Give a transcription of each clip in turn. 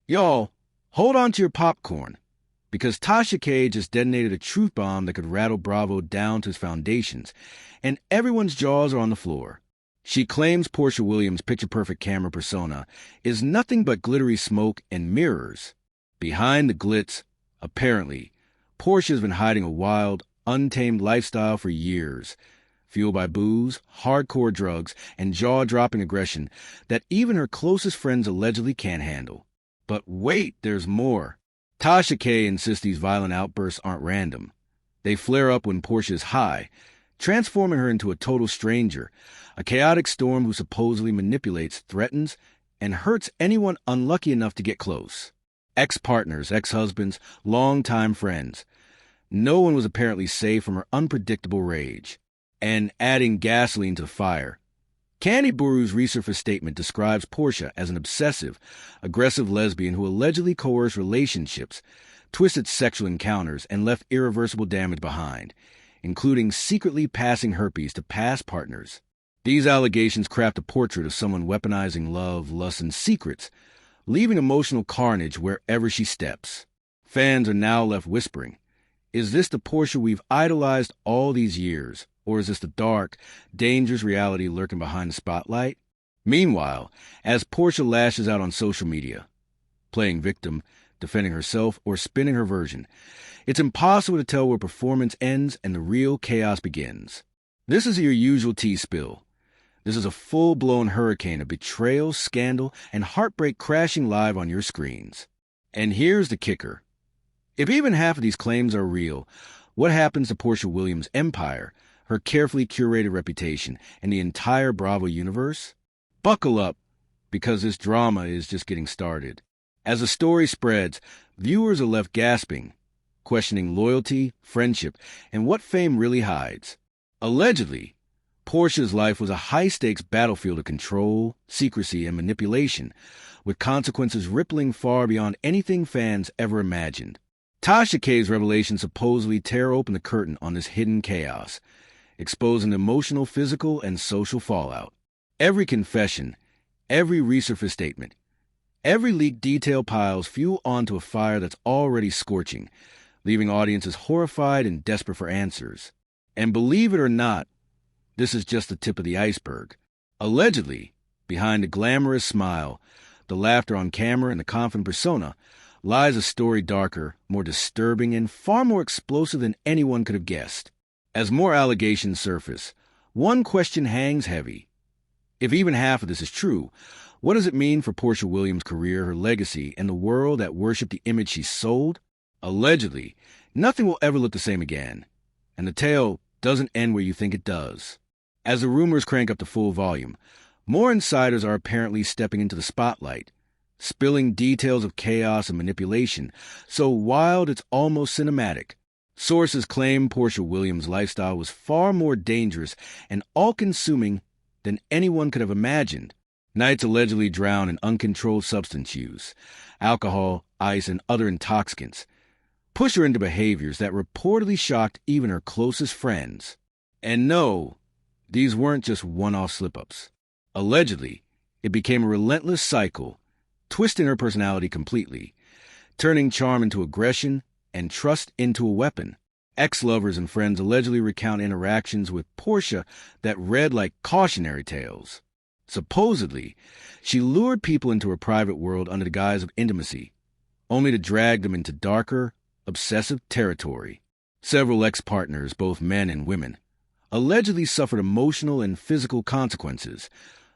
Y'all, hold on to your popcorn, because Tasha K just detonated a truth bomb that could rattle Bravo down to its foundations, and everyone's jaws are on the floor. She claims Porsha Williams' picture-perfect camera persona is nothing but glittery smoke and mirrors. Behind the glitz, apparently, Porsha's been hiding a wild, untamed lifestyle for years, fueled by booze, hardcore drugs, and jaw-dropping aggression that even her closest friends allegedly can't handle. But wait, there's more. Tasha K insists these violent outbursts aren't random. They flare up when Porsha is high, transforming her into a total stranger, a chaotic storm who supposedly manipulates, threatens, and hurts anyone unlucky enough to get close. Ex-partners, ex-husbands, longtime friends. No one was apparently safe from her unpredictable rage. And adding gasoline to the fire, Candy Buru's resurfaced statement describes Porsha as an obsessive, aggressive lesbian who allegedly coerced relationships, twisted sexual encounters, and left irreversible damage behind, including secretly passing herpes to past partners. These allegations craft a portrait of someone weaponizing love, lust, and secrets, leaving emotional carnage wherever she steps. Fans are now left whispering, is this the Porsha we've idolized all these years? Or is this the dark, dangerous reality lurking behind the spotlight? Meanwhile, as Porsha lashes out on social media, playing victim, defending herself, or spinning her version, it's impossible to tell where performance ends and the real chaos begins. This is your usual tea spill. This is a full-blown hurricane of betrayal, scandal, and heartbreak crashing live on your screens. And here's the kicker. If even half of these claims are real, what happens to Porsha Williams' empire, her carefully curated reputation, and the entire Bravo universe? Buckle up, because this drama is just getting started. As the story spreads, viewers are left gasping, questioning loyalty, friendship, and what fame really hides. Allegedly, Porsha's life was a high-stakes battlefield of control, secrecy, and manipulation, with consequences rippling far beyond anything fans ever imagined. Tasha K's revelations supposedly tear open the curtain on this hidden chaos, exposing the emotional, physical, and social fallout. Every confession, every resurfaced statement, every leaked detail piles fuel onto a fire that's already scorching, leaving audiences horrified and desperate for answers. And believe it or not, this is just the tip of the iceberg. Allegedly, behind the glamorous smile, the laughter on camera, and the confident persona, lies a story darker, more disturbing, and far more explosive than anyone could have guessed. As more allegations surface, one question hangs heavy. If even half of this is true, what does it mean for Porsha Williams' career, her legacy, and the world that worshipped the image she sold? Allegedly, nothing will ever look the same again, and the tale doesn't end where you think it does. As the rumors crank up to full volume, more insiders are apparently stepping into the spotlight, spilling details of chaos and manipulation, so wild it's almost cinematic. Sources claim Porsha Williams' lifestyle was far more dangerous and all-consuming than anyone could have imagined. Nights allegedly drowned in uncontrolled substance use, alcohol, ice, and other intoxicants, push her into behaviors that reportedly shocked even her closest friends. And no, these weren't just one-off slip-ups. Allegedly, it became a relentless cycle, twisting her personality completely, turning charm into aggression and trust into a weapon. Ex-lovers and friends allegedly recount interactions with Porsha that read like cautionary tales. Supposedly, she lured people into her private world under the guise of intimacy, only to drag them into darker, obsessive territory. Several ex-partners, both men and women, allegedly suffered emotional and physical consequences,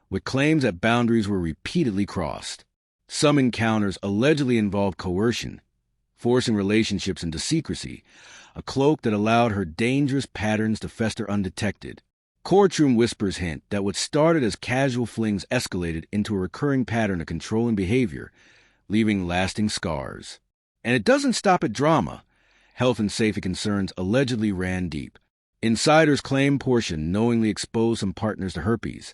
with claims that boundaries were repeatedly crossed. Some encounters allegedly involved coercion, forcing relationships into secrecy, a cloak that allowed her dangerous patterns to fester undetected. Courtroom whispers hint that what started as casual flings escalated into a recurring pattern of controlling behavior, leaving lasting scars. And it doesn't stop at drama. Health and safety concerns allegedly ran deep. Insiders claim Porsha knowingly exposed some partners to herpes,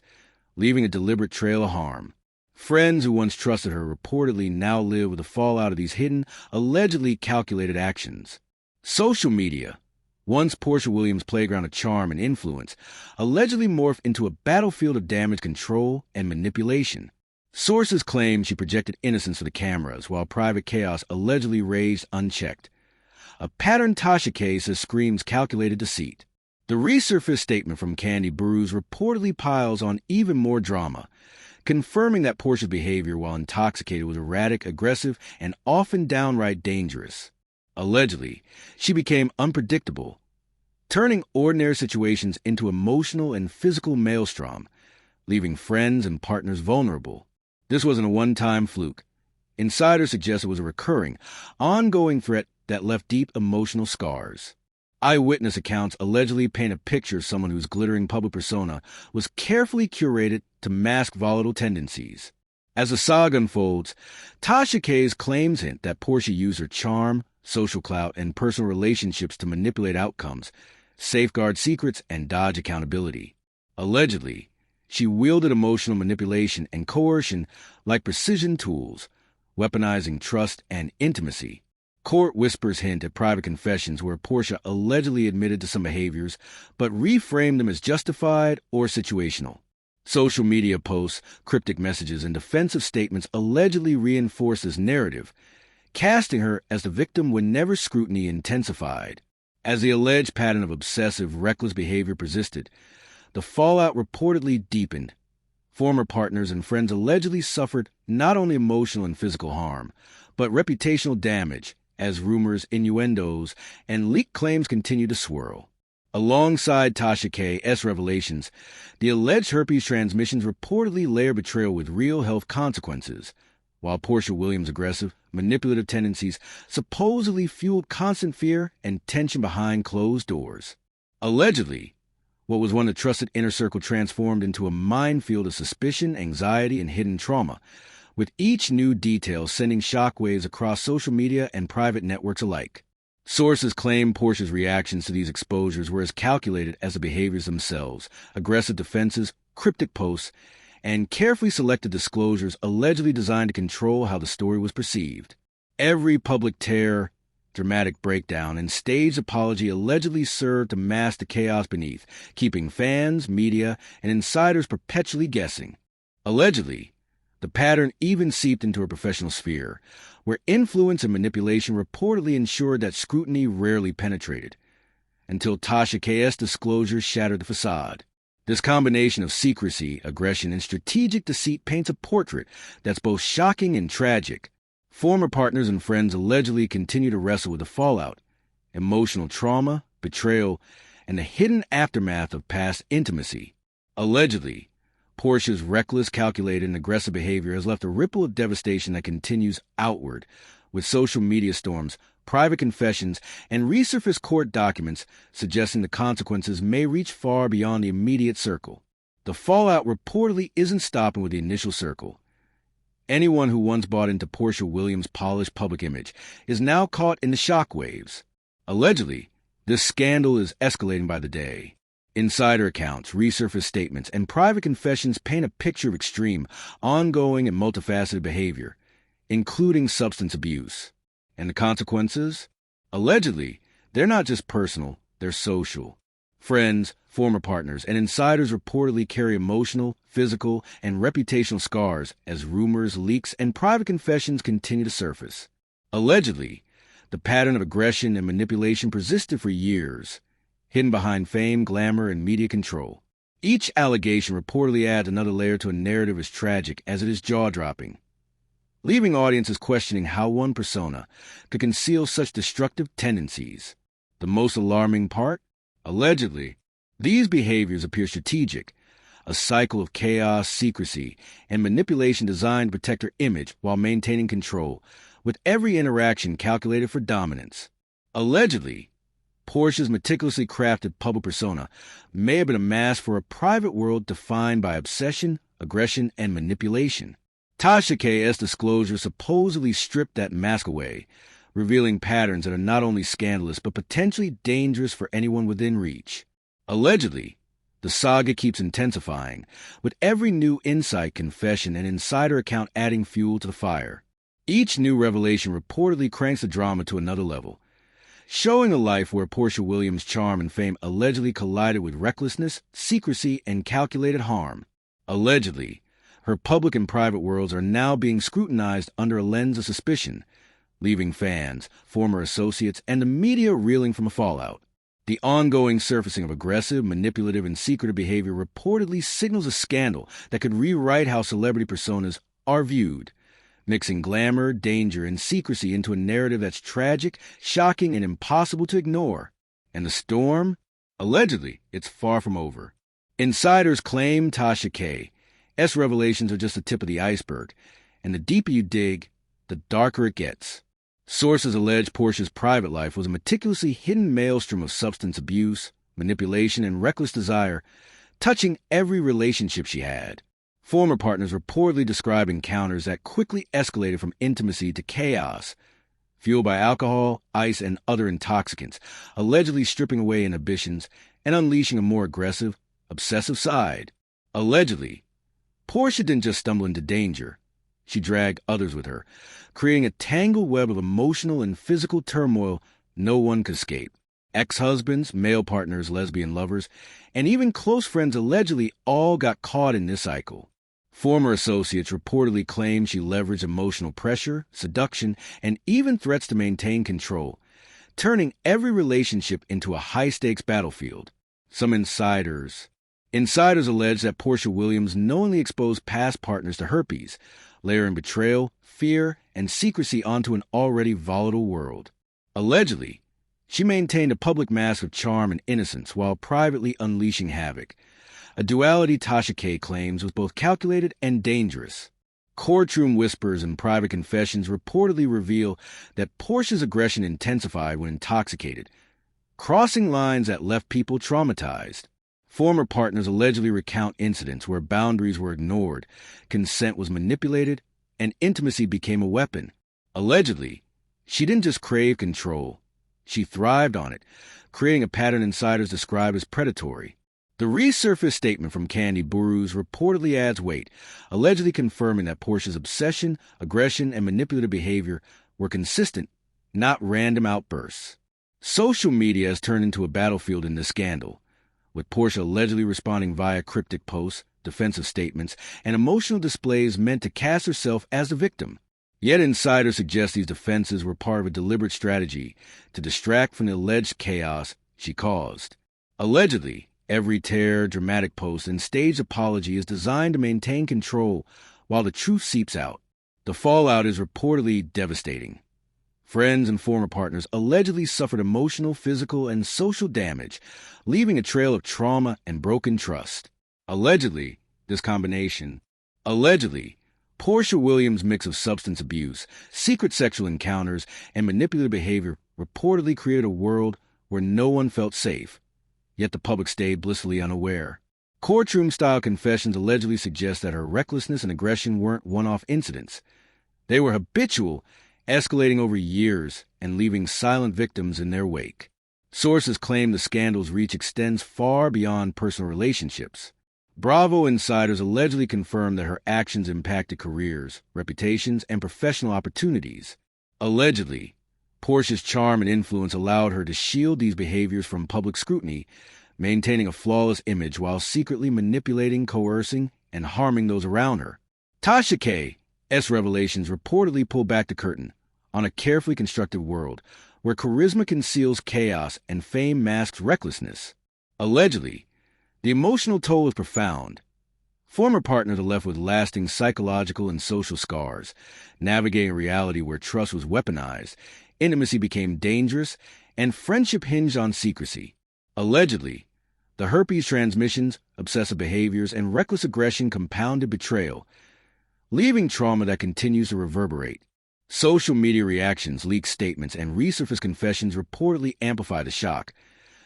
leaving a deliberate trail of harm. Friends who once trusted her reportedly now live with the fallout of these hidden, allegedly calculated actions. Social media, once Porsha Williams' playground of charm and influence, allegedly morphed into a battlefield of damage control and manipulation. Sources claim she projected innocence for the cameras, while private chaos allegedly raged unchecked. A pattern Tasha case that screams calculated deceit. The resurfaced statement from Candy Bruce reportedly piles on even more drama, confirming that Porsha's behavior while intoxicated was erratic, aggressive, and often downright dangerous. Allegedly, she became unpredictable, turning ordinary situations into emotional and physical maelstrom, leaving friends and partners vulnerable. This wasn't a one-time fluke. Insiders suggest it was a recurring, ongoing threat that left deep emotional scars. Eyewitness accounts allegedly paint a picture of someone whose glittering public persona was carefully curated to mask volatile tendencies. As the saga unfolds, Tasha K's claims hint that Porsha used her charm, social clout, and personal relationships to manipulate outcomes, safeguard secrets, and dodge accountability. Allegedly, she wielded emotional manipulation and coercion like precision tools, weaponizing trust and intimacy. Court whispers hint at private confessions where Porsha allegedly admitted to some behaviors, but reframed them as justified or situational. Social media posts, cryptic messages, and defensive statements allegedly reinforce this narrative, casting her as the victim whenever scrutiny intensified. As the alleged pattern of obsessive, reckless behavior persisted, the fallout reportedly deepened. Former partners and friends allegedly suffered not only emotional and physical harm, but reputational damage as rumors, innuendos, and leaked claims continued to swirl. Alongside Tasha K's revelations, the alleged herpes transmissions reportedly layer betrayal with real health consequences, while Porsha Williams' aggressive, manipulative tendencies supposedly fueled constant fear and tension behind closed doors. Allegedly, what was once a trusted inner circle transformed into a minefield of suspicion, anxiety, and hidden trauma, with each new detail sending shockwaves across social media and private networks alike. Sources claim Porsha's reactions to these exposures were as calculated as the behaviors themselves, aggressive defenses, cryptic posts, and carefully selected disclosures allegedly designed to control how the story was perceived. Every public tear, dramatic breakdown, and staged apology allegedly served to mask the chaos beneath, keeping fans, media, and insiders perpetually guessing. Allegedly, the pattern even seeped into a professional sphere, where influence and manipulation reportedly ensured that scrutiny rarely penetrated, until Tasha K's disclosures shattered the facade. This combination of secrecy, aggression, and strategic deceit paints a portrait that's both shocking and tragic. Former partners and friends allegedly continue to wrestle with the fallout, emotional trauma, betrayal, and the hidden aftermath of past intimacy. Allegedly, Porsha's reckless, calculated, and aggressive behavior has left a ripple of devastation that continues outward, with social media storms, private confessions, and resurfaced court documents suggesting the consequences may reach far beyond the immediate circle. The fallout reportedly isn't stopping with the initial circle. Anyone who once bought into Porsha Williams' polished public image is now caught in the shockwaves. Allegedly, this scandal is escalating by the day. Insider accounts, resurfaced statements, and private confessions paint a picture of extreme, ongoing, and multifaceted behavior, including substance abuse. And the consequences? Allegedly, they're not just personal, they're social. Friends, former partners, and insiders reportedly carry emotional, physical, and reputational scars as rumors, leaks, and private confessions continue to surface. Allegedly, the pattern of aggression and manipulation persisted for years, hidden behind fame, glamour, and media control. Each allegation reportedly adds another layer to a narrative as tragic as it is jaw-dropping, leaving audiences questioning how one persona could conceal such destructive tendencies. The most alarming part? Allegedly, these behaviors appear strategic, a cycle of chaos, secrecy, and manipulation designed to protect her image while maintaining control, with every interaction calculated for dominance. Allegedly, Porsha's meticulously crafted public persona may have been a mask for a private world defined by obsession, aggression, and manipulation. Tasha K's disclosure supposedly stripped that mask away, revealing patterns that are not only scandalous but potentially dangerous for anyone within reach. Allegedly, the saga keeps intensifying, with every new insight, confession, and insider account adding fuel to the fire. Each new revelation reportedly cranks the drama to another level, showing a life where Porsha Williams' charm and fame allegedly collided with recklessness, secrecy, and calculated harm. Allegedly, Her public and private worlds are now being scrutinized under a lens of suspicion, leaving fans, former associates, and the media reeling from a fallout. The ongoing surfacing of aggressive, manipulative, and secretive behavior reportedly signals a scandal that could rewrite how celebrity personas are viewed, mixing glamour, danger, and secrecy into a narrative that's tragic, shocking, and impossible to ignore. And the storm? Allegedly, it's far from over. Insiders claim Tasha K's revelations are just the tip of the iceberg, and the deeper you dig, the darker it gets. Sources allege Porsha's private life was a meticulously hidden maelstrom of substance abuse, manipulation, and reckless desire, touching every relationship she had. Former partners reportedly describe encounters that quickly escalated from intimacy to chaos, fueled by alcohol, ice, and other intoxicants, allegedly stripping away inhibitions and unleashing a more aggressive, obsessive side. Allegedly, Porsha didn't just stumble into danger. She dragged others with her, creating a tangled web of emotional and physical turmoil no one could escape. Ex-husbands, male partners, lesbian lovers, and even close friends allegedly all got caught in this cycle. Former associates reportedly claimed she leveraged emotional pressure, seduction, and even threats to maintain control, turning every relationship into a high-stakes battlefield. Some insiders allege that Porsha Williams knowingly exposed past partners to herpes, layering betrayal, fear, and secrecy onto an already volatile world. Allegedly, she maintained a public mask of charm and innocence while privately unleashing havoc, a duality Tasha K claims was both calculated and dangerous. Courtroom whispers and private confessions reportedly reveal that Porsha's aggression intensified when intoxicated, crossing lines that left people traumatized. Former partners allegedly recount incidents where boundaries were ignored, consent was manipulated, and intimacy became a weapon. Allegedly, she didn't just crave control, she thrived on it, creating a pattern insiders describe as predatory. The resurfaced statement from Candy Burroughs reportedly adds weight, allegedly confirming that Porsha's obsession, aggression, and manipulative behavior were consistent, not random outbursts. Social media has turned into a battlefield in this scandal, with Porsha allegedly responding via cryptic posts, defensive statements, and emotional displays meant to cast herself as the victim. Yet insiders suggest these defenses were part of a deliberate strategy to distract from the alleged chaos she caused. Allegedly, every tear, dramatic post, and staged apology is designed to maintain control while the truth seeps out. The fallout is reportedly devastating. Friends and former partners allegedly suffered emotional, physical, and social damage, leaving a trail of trauma and broken trust. Allegedly, Porsha Williams' mix of substance abuse, secret sexual encounters, and manipulative behavior reportedly created a world where no one felt safe, yet the public stayed blissfully unaware. Courtroom-style confessions allegedly suggest that her recklessness and aggression weren't one-off incidents. They were habitual, escalating over years and leaving silent victims in their wake. Sources claim the scandal's reach extends far beyond personal relationships. Bravo insiders allegedly confirmed that her actions impacted careers, reputations, and professional opportunities. Allegedly, Porsha's charm and influence allowed her to shield these behaviors from public scrutiny, maintaining a flawless image while secretly manipulating, coercing, and harming those around her. Tasha K's revelations reportedly pull back the curtain on a carefully constructed world where charisma conceals chaos and fame masks recklessness. Allegedly, the emotional toll is profound. Former partners are left with lasting psychological and social scars, navigating a reality where trust was weaponized, intimacy became dangerous, and friendship hinged on secrecy. Allegedly, the herpes transmissions, obsessive behaviors, and reckless aggression compounded betrayal, leaving trauma that continues to reverberate. Social media reactions, leaked statements, and resurfaced confessions reportedly amplify the shock,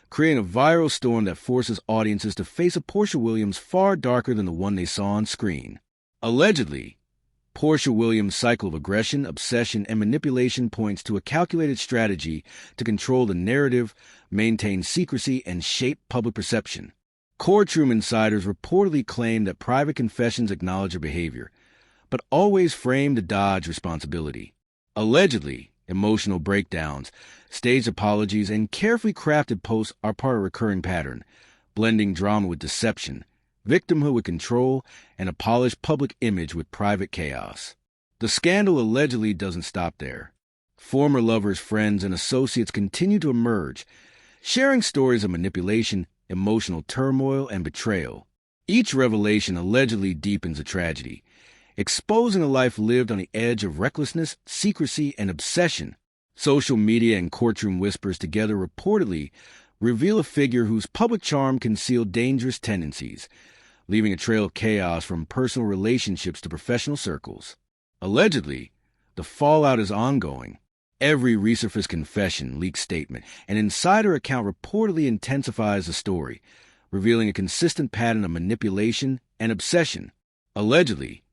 creating a viral storm that forces audiences to face a Porsha Williams far darker than the one they saw on screen. Allegedly, Porsha Williams' cycle of aggression, obsession, and manipulation points to a calculated strategy to control the narrative, maintain secrecy, and shape public perception. Courtroom insiders reportedly claim that private confessions acknowledge her behavior, but always frame to dodge responsibility. Allegedly, emotional breakdowns, staged apologies, and carefully crafted posts are part of a recurring pattern, blending drama with deception, victimhood with control, and a polished public image with private chaos. The scandal allegedly doesn't stop there. Former lovers, friends, and associates continue to emerge, sharing stories of manipulation, emotional turmoil, and betrayal. Each revelation allegedly deepens a tragedy, exposing a life lived on the edge of recklessness, secrecy, and obsession. Social media and courtroom whispers together reportedly reveal a figure whose public charm concealed dangerous tendencies, leaving a trail of chaos from personal relationships to professional circles. Allegedly, the fallout is ongoing. Every resurfaced confession, leaked statement, and insider account reportedly intensifies the story, revealing a consistent pattern of manipulation and obsession. Allegedly,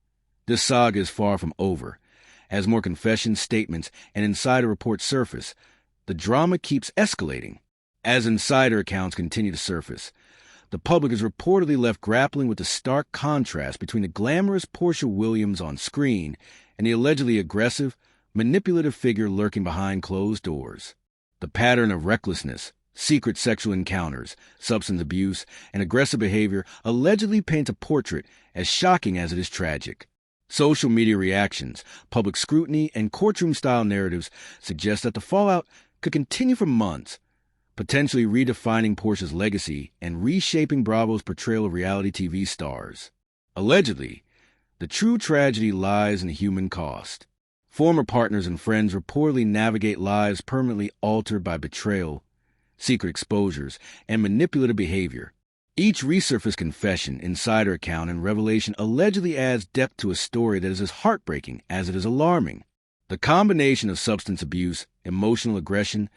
this saga is far from over. As more confessions, statements, and insider reports surface, the drama keeps escalating. As insider accounts continue to surface, the public is reportedly left grappling with the stark contrast between the glamorous Porsha Williams on screen and the allegedly aggressive, manipulative figure lurking behind closed doors. The pattern of recklessness, secret sexual encounters, substance abuse, and aggressive behavior allegedly paints a portrait as shocking as it is tragic. Social media reactions, public scrutiny, and courtroom-style narratives suggest that the fallout could continue for months, potentially redefining Porsha's legacy and reshaping Bravo's portrayal of reality TV stars. Allegedly, the true tragedy lies in the human cost. Former partners and friends reportedly navigate lives permanently altered by betrayal, secret exposures, and manipulative behavior. Each resurfaced confession, insider account, and revelation allegedly adds depth to a story that is as heartbreaking as it is alarming. The combination of substance abuse, emotional aggression,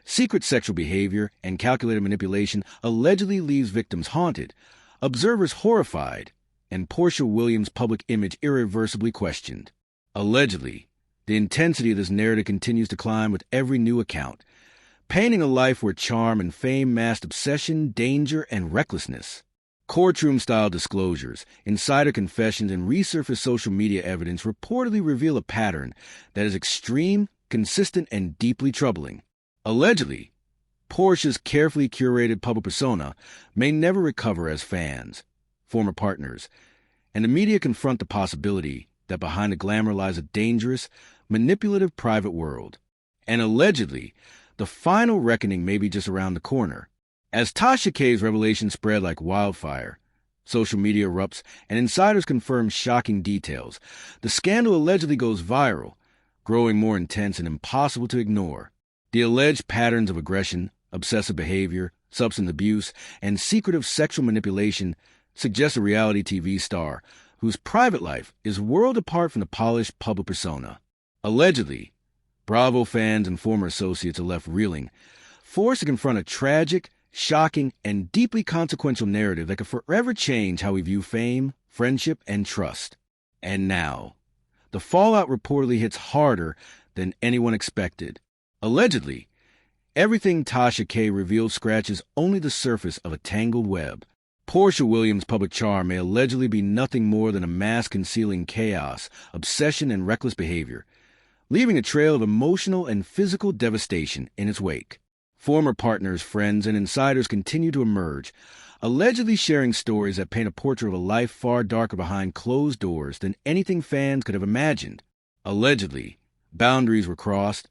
secret sexual behavior, and calculated manipulation allegedly leaves victims haunted, observers horrified, and Porsha Williams' public image irreversibly questioned. Allegedly, the intensity of this narrative continues to climb with every new account, painting a life where charm and fame masked obsession, danger, and recklessness. Courtroom-style disclosures, insider confessions, and resurfaced social media evidence reportedly reveal a pattern that is extreme, consistent, and deeply troubling. Allegedly, Porsha's carefully curated public persona may never recover as fans, former partners, and the media confront the possibility that behind the glamour lies a dangerous, manipulative private world. And allegedly, the final reckoning may be just around the corner. As Tasha K's revelations spread like wildfire, social media erupts, and insiders confirm shocking details, the scandal allegedly goes viral, growing more intense and impossible to ignore. The alleged patterns of aggression, obsessive behavior, substance abuse, and secretive sexual manipulation suggest a reality TV star whose private life is worlds apart from the polished public persona. Allegedly, Bravo fans and former associates are left reeling, forced to confront a tragic, shocking, and deeply consequential narrative that could forever change how we view fame, friendship, and trust. And now, the fallout reportedly hits harder than anyone expected. Allegedly, everything Tasha K revealed scratches only the surface of a tangled web. Porsha Williams' public charm may allegedly be nothing more than a mask concealing chaos, obsession, and reckless behavior, leaving a trail of emotional and physical devastation in its wake. Former partners, friends, and insiders continue to emerge, allegedly sharing stories that paint a portrait of a life far darker behind closed doors than anything fans could have imagined. Allegedly, boundaries were crossed,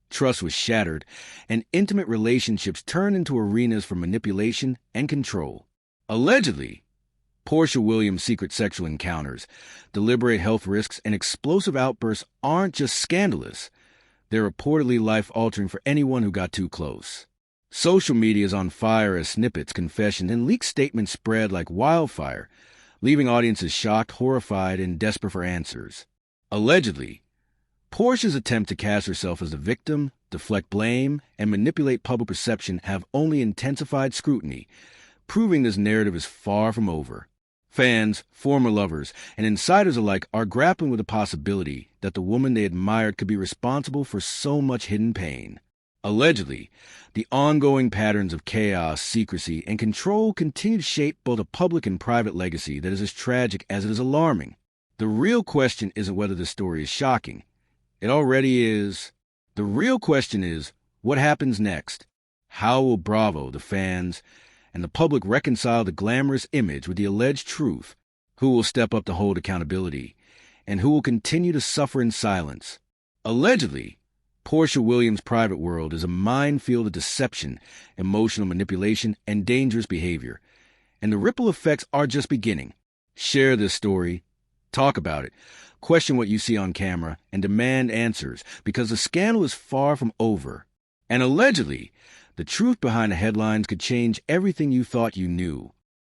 trust was shattered, and intimate relationships turned into arenas for manipulation and control. Allegedly, Porsha Williams' secret sexual encounters, deliberate health risks, and explosive outbursts aren't just scandalous. They're reportedly life-altering for anyone who got too close. Social media is on fire as snippets, confessions, and leaked statements spread like wildfire, leaving audiences shocked, horrified, and desperate for answers. Allegedly, Porsha's attempt to cast herself as the victim, deflect blame, and manipulate public perception have only intensified scrutiny, proving this narrative is far from over. Fans, former lovers, and insiders alike are grappling with the possibility that the woman they admired could be responsible for so much hidden pain. Allegedly, the ongoing patterns of chaos, secrecy, and control continue to shape both a public and private legacy that is as tragic as it is alarming. The real question isn't whether the story is shocking. It already is. The real question is, what happens next? How will Bravo, the fans, and the public reconcile the glamorous image with the alleged truth, who will step up to hold accountability, and who will continue to suffer in silence? Allegedly, Porsha Williams' private world is a minefield of deception, emotional manipulation, and dangerous behavior, and the ripple effects are just beginning. Share this story, talk about it, question what you see on camera, and demand answers, because the scandal is far from over. And allegedly, the truth behind the headlines could change everything you thought you knew.